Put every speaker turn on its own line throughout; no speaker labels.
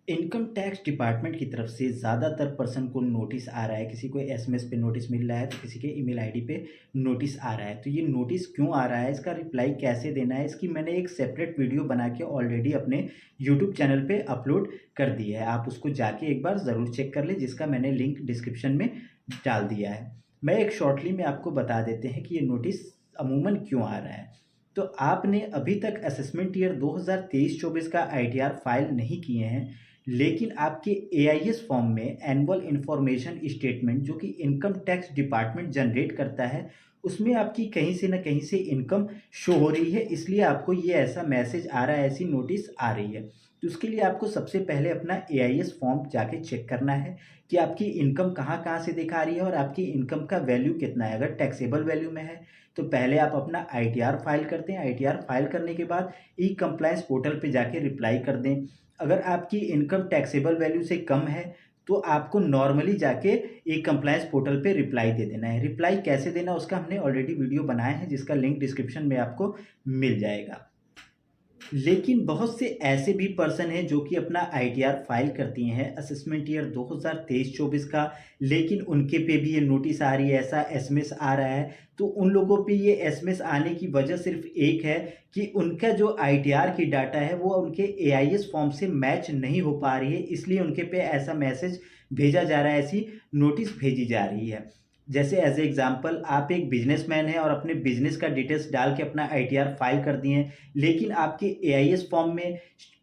Income tax department की तरफ से ज़्यादातर पर्सन को नोटिस आ रहा है, किसी को एसएमएस पे नोटिस मिल रहा है तो किसी के ईमेल आईडी पे नोटिस आ रहा है। तो ये नोटिस क्यों आ रहा है, इसका रिप्लाई कैसे देना है, इसकी मैंने एक सेपरेट वीडियो बना के ऑलरेडी अपने यूट्यूब चैनल पे अपलोड कर दी है। आप उसको जाके एक बार ज़रूर चेक कर लें, जिसका मैंने लिंक डिस्क्रिप्शन में डाल दिया है। मैं एक शॉर्टली में आपको बता देते हैं कि ये नोटिस अमूमन क्यों आ रहा है। तो आपने अभी तक असेसमेंट ईयर 2023-24 का आईटीआर फाइल नहीं किए हैं, लेकिन आपके एआईएस फॉर्म में एनुअल इंफॉर्मेशन स्टेटमेंट जो कि इनकम टैक्स डिपार्टमेंट जनरेट करता है, उसमें आपकी कहीं से ना कहीं से इनकम शो हो रही है, इसलिए आपको ये ऐसा मैसेज आ रहा है, ऐसी नोटिस आ रही है। तो उसके लिए आपको सबसे पहले अपना एआईएस फॉर्म जाके चेक करना है कि आपकी इनकम कहाँ कहाँ से दिखा रही है और आपकी इनकम का वैल्यू कितना है। अगर टैक्सेबल वैल्यू में है तो पहले आप अपना आईटीआर फाइल करते हैं। आईटीआर फाइल करने के बाद ई कंप्लायंस पोर्टल पे जाके रिप्लाई कर दें। अगर आपकी इनकम टैक्सेबल वैल्यू से कम है तो आपको नॉर्मली जाके एक कंप्लायंस पोर्टल पे रिप्लाई दे देना है। रिप्लाई कैसे देना उसका हमने ऑलरेडी वीडियो बनाया है, जिसका लिंक डिस्क्रिप्शन में आपको मिल जाएगा। लेकिन बहुत से ऐसे भी पर्सन हैं जो कि अपना आईटीआर फाइल करती हैं असेसमेंट ईयर 2023-24 का, लेकिन उनके पे भी ये नोटिस आ रही है, ऐसा एसएमएस आ रहा है। तो उन लोगों पे ये एसएमएस आने की वजह सिर्फ एक है कि उनका जो आईटीआर की डाटा है वो उनके एआईएस फॉर्म से मैच नहीं हो पा रही है, इसलिए उनके पे ऐसा मैसेज भेजा जा रहा है, ऐसी नोटिस भेजी जा रही है। जैसे एज ए एग्जाम्पल, आप एक बिजनेसमैन हैं और अपने बिजनेस का डिटेल्स डाल के अपना आईटीआर फाइल कर दिए हैं, लेकिन आपके एआईएस फॉर्म में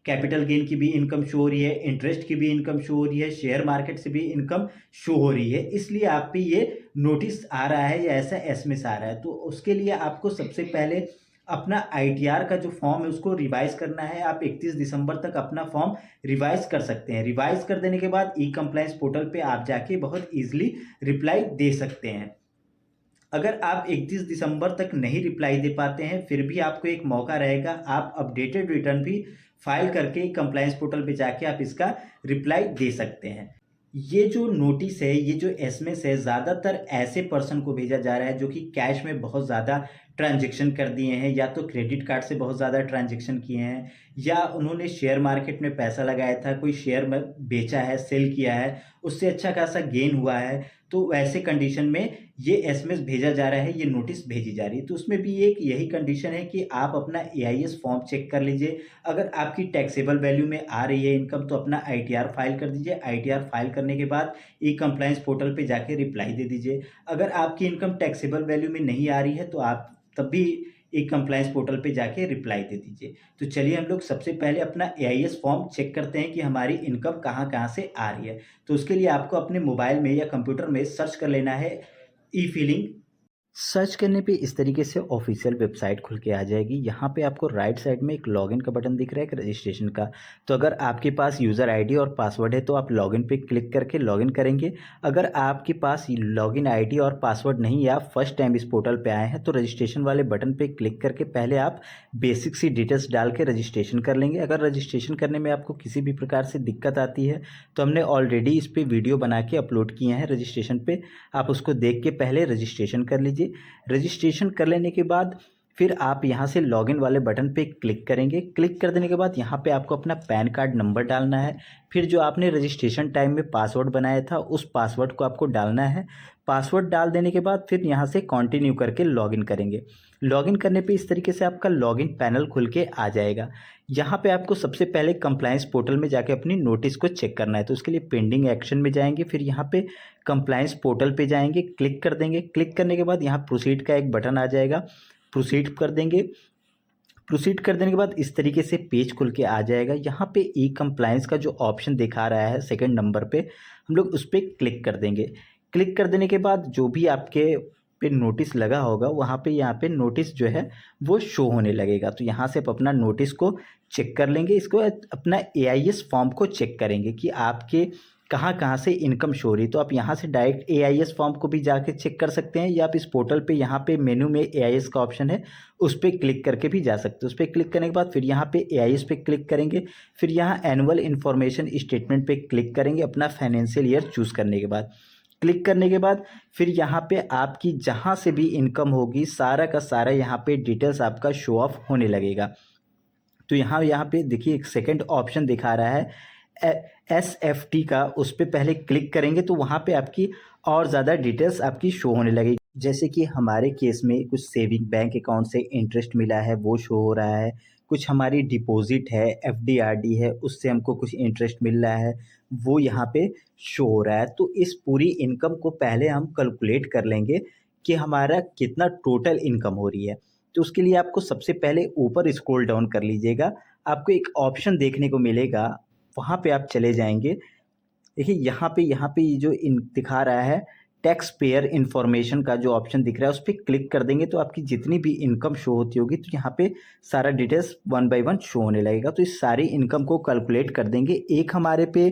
कैपिटल गेन की भी इनकम शो हो रही है, इंटरेस्ट की भी इनकम शो हो रही है, शेयर मार्केट से भी इनकम शो हो रही है, इसलिए आप पे ये नोटिस आ रहा है या ऐसा एसएमएस आ रहा है। तो उसके लिए आपको सबसे पहले अपना आईटीआर का जो फॉर्म है उसको रिवाइज करना है। आप 31 दिसंबर तक अपना फॉर्म रिवाइज कर सकते हैं। रिवाइज कर देने के बाद ई कंप्लायंस पोर्टल पे आप जाके बहुत ईजिली रिप्लाई दे सकते हैं। अगर आप 31 दिसंबर तक नहीं रिप्लाई दे पाते हैं, फिर भी आपको एक मौका रहेगा, आप अपडेटेड रिटर्न भी फाइल करके कंप्लायंस पोर्टल पे जाके आप इसका रिप्लाई दे सकते हैं। ये जो नोटिस है, ये जो एसएमएस है, ज़्यादातर ऐसे पर्सन को भेजा जा रहा है जो कि कैश में बहुत ज़्यादा ट्रांजैक्शन कर दिए हैं, या तो क्रेडिट कार्ड से बहुत ज़्यादा ट्रांजैक्शन किए हैं, या उन्होंने शेयर मार्केट में पैसा लगाया था, कोई शेयर में बेचा है, सेल किया है, उससे अच्छा खासा गेन हुआ है। तो वैसे कंडीशन में ये एसएमएस भेजा जा रहा है, ये नोटिस भेजी जा रही है। तो उसमें भी एक यही कंडीशन है कि आप अपना एआईएस फॉर्म चेक कर लीजिए। अगर आपकी टैक्सेबल वैल्यू में आ रही है इनकम तो अपना आईटीआर फाइल कर दीजिए। आईटीआर फाइल करने के बाद ई कंप्लायंस पोर्टल पे जाके रिप्लाई दे दीजिए। अगर आपकी इनकम टैक्सेबल वैल्यू में नहीं आ रही है तो आप तब भी एक कंप्लायंस पोर्टल पे जाके रिप्लाई दे दीजिए। तो चलिए हम लोग सबसे पहले अपना एआईएस फॉर्म चेक करते हैं कि हमारी इनकम कहाँ कहाँ से आ रही है। तो उसके लिए आपको अपने मोबाइल में या कंप्यूटर में सर्च कर लेना है ई फिलिंग। सर्च करने पे इस तरीके से ऑफिशियल वेबसाइट खुल के आ जाएगी। यहाँ पे आपको राइट साइड में एक लॉगिन का बटन दिख रहा है, एक रजिस्ट्रेशन का। तो अगर आपके पास यूज़र आईडी और पासवर्ड है तो आप लॉगिन पे क्लिक करके लॉगिन करेंगे। अगर आपके पास लॉगिन आईडी और पासवर्ड नहीं है, आप फर्स्ट टाइम इस पोर्टल पे आए हैं, तो रजिस्ट्रेशन वाले बटन पे क्लिक करके पहले आप बेसिक सी डिटेल्स डाल के रजिस्ट्रेशन कर लेंगे। अगर रजिस्ट्रेशन करने में आपको किसी भी प्रकार से दिक्कत आती है तो हमने ऑलरेडी इस पर वीडियो बना के अपलोड किए हैं रजिस्ट्रेशन पे, आप उसको देख के पहले रजिस्ट्रेशन कर लीजिए। रजिस्ट्रेशन कर लेने के बाद फिर आप यहाँ से लॉगिन वाले बटन पे क्लिक करेंगे। क्लिक कर देने के बाद यहाँ पे आपको अपना पैन कार्ड नंबर डालना है। फिर जो आपने रजिस्ट्रेशन टाइम में पासवर्ड बनाया था उस पासवर्ड को आपको डालना है। पासवर्ड डाल देने के बाद फिर यहाँ से कंटिन्यू करके लॉगिन करेंगे। लॉगिन करने पे इस तरीके से आपका लॉगिन पैनल खुल के आ जाएगा। यहाँ पे आपको सबसे पहले कंप्लायंस पोर्टल में जाके अपनी नोटिस को चेक करना है। तो उसके लिए पेंडिंग एक्शन में जाएंगे, फिर यहाँ पे कंप्लायंस पोर्टल पे जाएंगे, क्लिक कर देंगे। क्लिक करने के बाद यहाँ प्रोसीड का एक बटन आ जाएगा, प्रोसीड कर देंगे। प्रोसीड कर देने के बाद इस तरीके से पेज खुल के आ जाएगा। यहाँ पे ई कंप्लायंस का जो ऑप्शन दिखा रहा है सेकंड नंबर पे, हम लोग उस पर क्लिक कर देंगे। क्लिक कर देने के बाद जो भी आपके पे नोटिस लगा होगा वहाँ पे यहाँ पे नोटिस जो है वो शो होने लगेगा। तो यहाँ से आप अपना नोटिस को चेक कर लेंगे। इसको अपना एआईएस फॉर्म को चेक करेंगे कि आपके कहाँ कहाँ से इनकम शो रही। तो आप यहाँ से डायरेक्ट एआईएस फॉर्म को भी जाके चेक कर सकते हैं, या आप इस पोर्टल पे यहाँ पे मेनू में एआईएस का ऑप्शन है उस पर क्लिक करके भी जा सकते हैं। उस पर क्लिक करने के बाद फिर यहाँ पे एआईएस पे क्लिक करेंगे, फिर यहाँ एनुअल इन्फॉर्मेशन स्टेटमेंट पे क्लिक करेंगे अपना फाइनेंशियल ईयर चूज़ करने के बाद। क्लिक करने के बाद फिर यहाँ पे आपकी जहाँ से भी इनकम होगी सारा का सारा यहाँ पे डिटेल्स आपका शो ऑफ होने लगेगा। तो यहाँ पे देखिए एक सेकंड ऑप्शन दिखा रहा है SFT का उस पर पहले क्लिक करेंगे तो वहाँ पे आपकी और ज़्यादा डिटेल्स आपकी शो होने लगेगी। जैसे कि हमारे केस में कुछ सेविंग बैंक अकाउंट से इंटरेस्ट मिला है वो शो हो रहा है, कुछ हमारी डिपॉजिट है, FD RD है, उससे हमको कुछ इंटरेस्ट मिल रहा है वो यहाँ पे शो हो रहा है। तो इस पूरी इनकम को पहले हम कैलकुलेट कर लेंगे कि हमारा कितना टोटल इनकम हो रही है। तो उसके लिए आपको सबसे पहले ऊपर स्क्रॉल डाउन कर लीजिएगा, आपको एक ऑप्शन देखने को मिलेगा, वहाँ पे आप चले जाएंगे। देखिए यहाँ पे ये जो इन दिखा रहा है टैक्स पेयर इन्फॉर्मेशन का जो ऑप्शन दिख रहा है उस पर क्लिक कर देंगे तो आपकी जितनी भी इनकम शो होती होगी तो यहाँ पे सारा डिटेल्स 1 बाय 1 शो होने लगेगा। तो इस सारी इनकम को कैलकुलेट कर देंगे। एक हमारे पे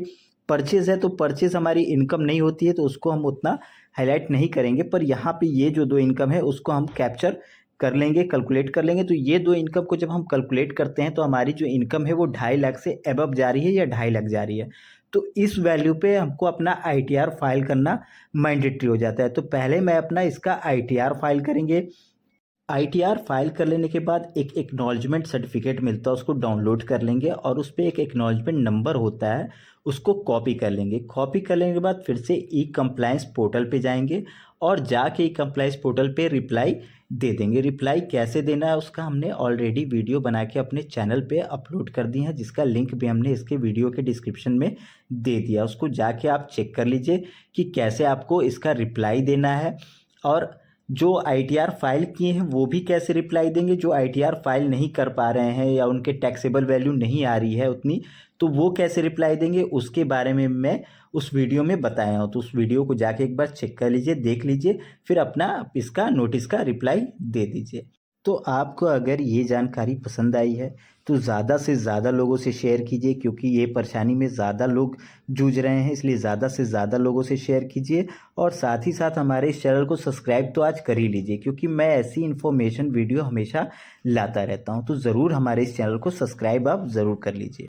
परचेज है तो परचेज हमारी इनकम नहीं होती है तो उसको हम उतना हाईलाइट नहीं करेंगे, पर यहाँ पे ये जो 2 इनकम है उसको हम कैप्चर कर लेंगे, कैलकुलेट कर लेंगे। तो ये 2 इनकम को जब हम कैलकुलेट करते हैं तो हमारी जो इनकम है वो 2.5 लाख से अबव जा रही है या 2.5 लाख जा रही है। तो इस वैल्यू पे हमको अपना ITR फाइल करना मैंडेटरी हो जाता है। तो पहले मैं अपना इसका ITR फाइल करेंगे। ITR फाइल कर लेने के बाद एक एक्नॉलेजमेंट सर्टिफिकेट मिलता है, उसको डाउनलोड कर लेंगे और उस पर एक एक्नॉलेजमेंट नंबर होता है उसको कॉपी कर लेंगे। कॉपी कर लेने के बाद फिर से ई कंप्लायंस पोर्टल पे जाएंगे और जाके ई कंप्लायंस पोर्टल पे रिप्लाई दे देंगे। रिप्लाई कैसे देना है उसका हमने ऑलरेडी वीडियो बना के अपने चैनल पे अपलोड कर दी है, जिसका लिंक भी हमने इसके वीडियो के डिस्क्रिप्शन में दे दिया। उसको जाके आप चेक कर लीजिए कि कैसे आपको इसका रिप्लाई देना है, और जो ITR फाइल किए हैं वो भी कैसे रिप्लाई देंगे। जो ITR फाइल नहीं कर पा रहे हैं या उनके टैक्सेबल वैल्यू नहीं आ रही है उतनी, तो वो कैसे रिप्लाई देंगे उसके बारे में मैं उस वीडियो में बताया हूँ। तो उस वीडियो को जाके एक बार चेक कर लीजिए, देख लीजिए, फिर अपना इसका नोटिस का रिप्लाई दे दीजिए। तो आपको अगर ये जानकारी पसंद आई है तो ज़्यादा से ज़्यादा लोगों से शेयर कीजिए, क्योंकि ये परेशानी में ज़्यादा लोग जूझ रहे हैं, इसलिए ज़्यादा से ज़्यादा लोगों से शेयर कीजिए। और साथ ही साथ हमारे इस चैनल को सब्सक्राइब तो आज कर ही लीजिए, क्योंकि मैं ऐसी इन्फॉर्मेशन वीडियो हमेशा लाता रहता हूँ। तो ज़रूर हमारे इस चैनल को सब्सक्राइब आप ज़रूर कर लीजिए।